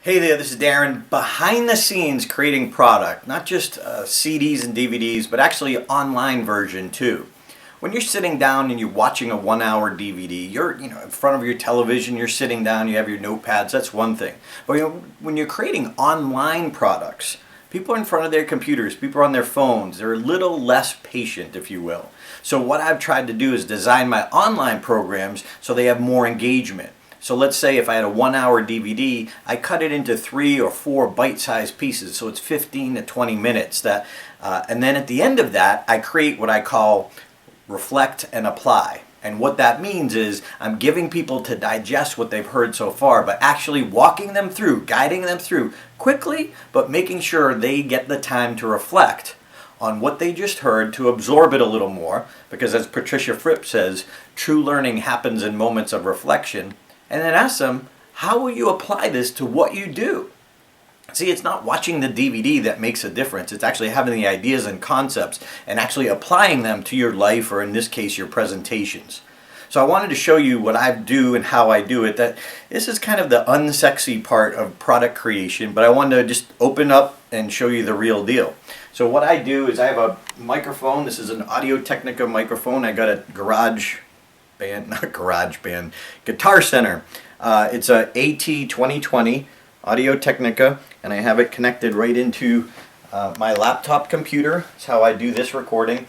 Hey there, this is Darren, behind the scenes creating product, not just CDs and DVDs, but actually online version too. When you're sitting down and you're watching a 1 hour DVD, you're in front of your television, you're sitting down, you have your notepads, that's one thing. But when you're creating online products, people are in front of their computers, people are on their phones, they're a little less patient, if you will. So what I've tried to do is design my online programs so they have more engagement. So let's say if I had a 1 hour DVD, I cut it into 3 or 4 bite-sized pieces, so it's 15 to 20 minutes. And then at the end of that, I create what I call reflect and apply. And what that means is I'm giving people to digest what they've heard so far, but actually walking them through, guiding them through quickly, but making sure they get the time to reflect on what they just heard, to absorb it a little more, because as Patricia Fripp says, true learning happens in moments of reflection. And then ask them, how will you apply this to what you do? See, it's not watching the DVD that makes a difference. It's actually having the ideas and concepts and actually applying them to your life, or in this case, your presentations. So I wanted to show you what I do and how I do it. That this is kind of the unsexy part of product creation, but I wanted to just open up and show you the real deal. So what I do is I have a microphone. This is an Audio-Technica microphone. I got a Guitar Center. It's a AT2020 Audio-Technica, and I have it connected right into my laptop computer. That's how I do this recording.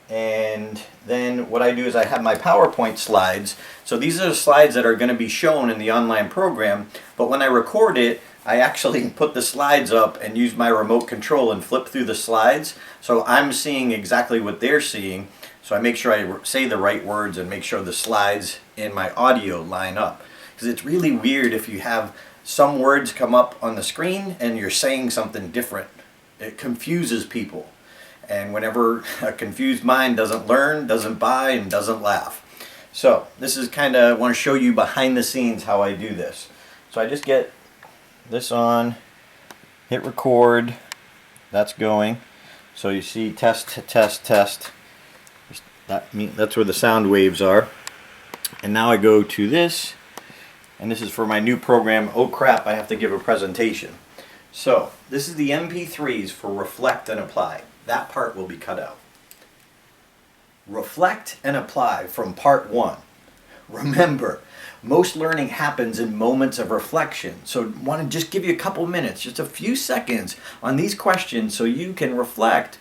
And then what I do is I have my PowerPoint slides. So these are the slides that are going to be shown in the online program, but when I record it, I actually put the slides up and use my remote control and flip through the slides. So I'm seeing exactly what they're seeing. So I make sure I say the right words and make sure the slides in my audio line up. Because it's really weird if you have some words come up on the screen and you're saying something different. It confuses people. And whenever a confused mind doesn't learn, doesn't buy, and doesn't laugh. So this is kind of, I want to show you behind the scenes how I do this. So I just get this on, hit record, that's going. So you see test, test, test. That's where the sound waves are. And now I go to this, and this is for my new program. Oh crap, I have to give a presentation. So this is the MP3s for reflect and apply. That part will be cut out. Reflect and apply from part 1. Remember, most learning happens in moments of reflection. So I want to just give you a couple minutes, just a few seconds on these questions so you can reflect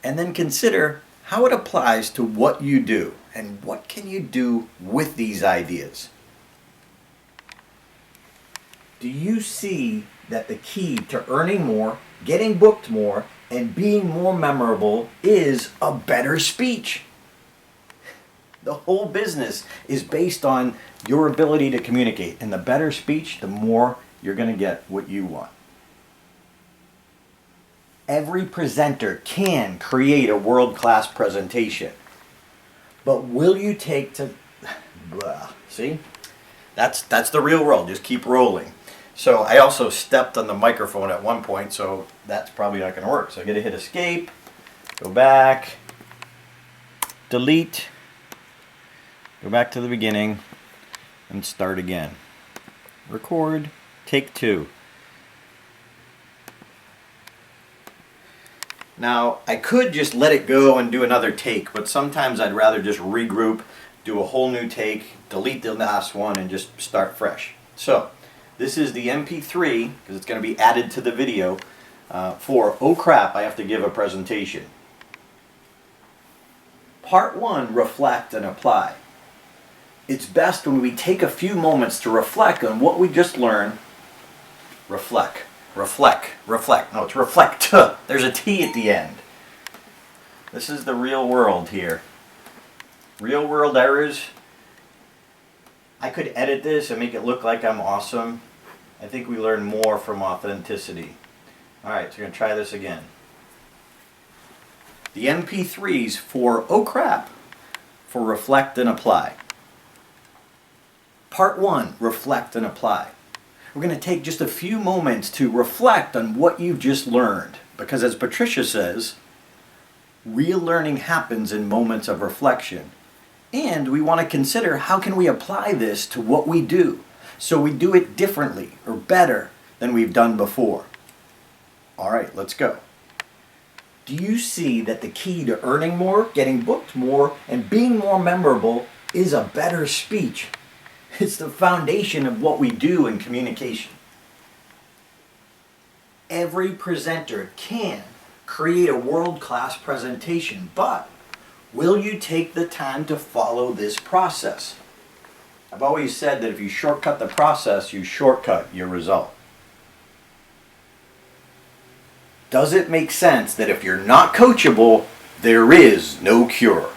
and then consider how it applies to what you do and what can you do with these ideas. Do you see that the key to earning more, getting booked more, and being more memorable is a better speech? The whole business is based on your ability to communicate, and the better speech, the more you're going to get what you want. Every presenter can create a world-class presentation, but will you take to... See? That's the real world. Just keep rolling. So I also stepped on the microphone at one point, so that's probably not going to work. So I got to hit escape, go back, delete, go back to the beginning, and start again. Record, take 2. Now, I could just let it go and do another take, but sometimes I'd rather just regroup, do a whole new take, delete the last one, and just start fresh. So, this is the MP3, because it's going to be added to the video, for oh crap, I have to give a presentation. Part 1, reflect and apply. It's best when we take a few moments to reflect on what we just learned. Reflect. Reflect. Reflect. No, it's reflect. There's a T at the end. This is the real world here. Real world errors. I could edit this and make it look like I'm awesome. I think we learn more from authenticity. Alright, so we're going to try this again. The MP3s for oh crap, for reflect and apply. Part 1, reflect and apply. We're going to take just a few moments to reflect on what you've just learned. Because as Patricia says, real learning happens in moments of reflection. And we want to consider how can we apply this to what we do. So we do it differently or better than we've done before. All right, let's go. Do you see that the key to earning more, getting booked more, and being more memorable is a better speech? It's the foundation of what we do in communication. Every presenter can create a world-class presentation, but will you take the time to follow this process? I've always said that if you shortcut the process, you shortcut your result. Does it make sense that if you're not coachable, there is no cure?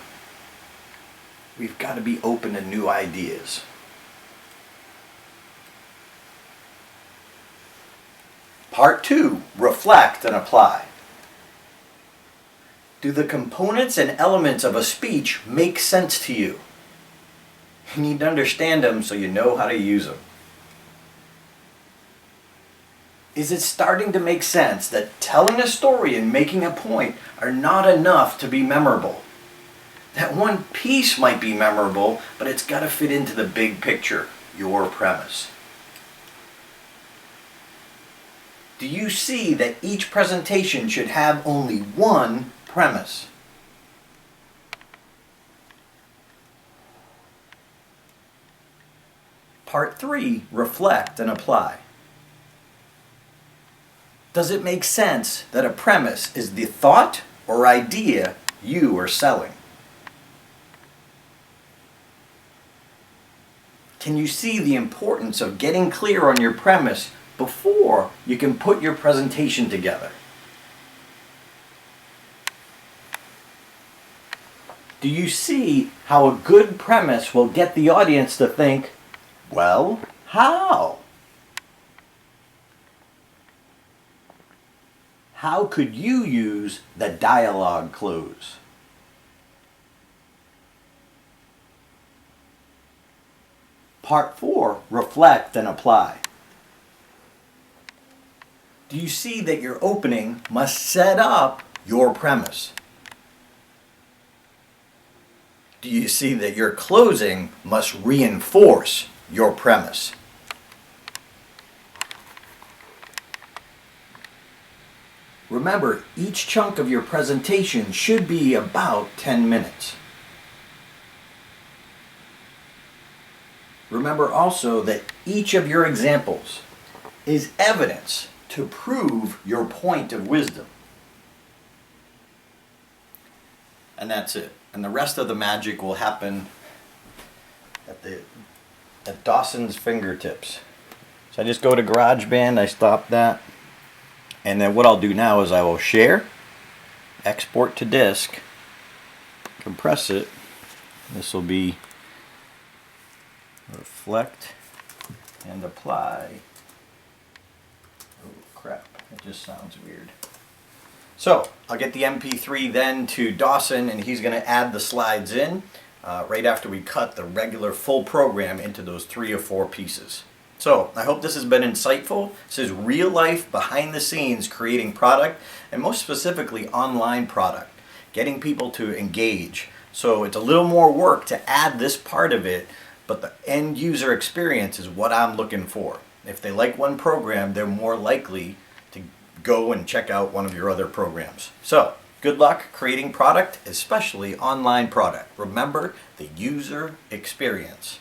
We've got to be open to new ideas. Part 2, reflect and apply. Do the components and elements of a speech make sense to you? You need to understand them so you know how to use them. Is it starting to make sense that telling a story and making a point are not enough to be memorable? That one piece might be memorable, but it's got to fit into the big picture, your premise. Do you see that each presentation should have only one premise? Part 3, reflect and apply. Does it make sense that a premise is the thought or idea you are selling? Can you see the importance of getting clear on your premise before you can put your presentation together? Do you see how a good premise will get the audience to think, well, how? How could you use the dialogue close? Part 4, reflect and apply. Do you see that your opening must set up your premise? Do you see that your closing must reinforce your premise? Remember, each chunk of your presentation should be about 10 minutes. Remember also that each of your examples is evidence to prove your point of wisdom. And that's it. And the rest of the magic will happen at Dawson's fingertips. So I just go to GarageBand, I stop that. And then what I'll do now is I will share, export to disk, compress it. This will be reflect and apply. Oh crap, it just sounds weird. So I'll get the MP3 then to Dawson, and he's going to add the slides in right after we cut the regular full program into those 3 or 4 pieces. So I hope this has been insightful. This is real life, behind the scenes, creating product, and most specifically online product, getting people to engage. So it's a little more work to add this part of it, but the end user experience is what I'm looking for. If they like one program, they're more likely to go and check out one of your other programs. So good luck creating product, especially online product. Remember the user experience.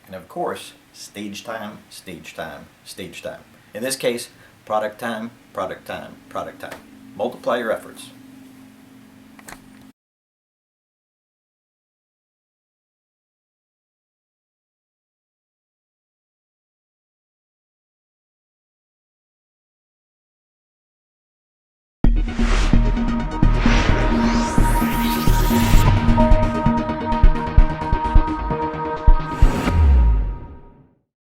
And of course, stage time, stage time, stage time. In this case, product time, product time, product time. Multiply your efforts.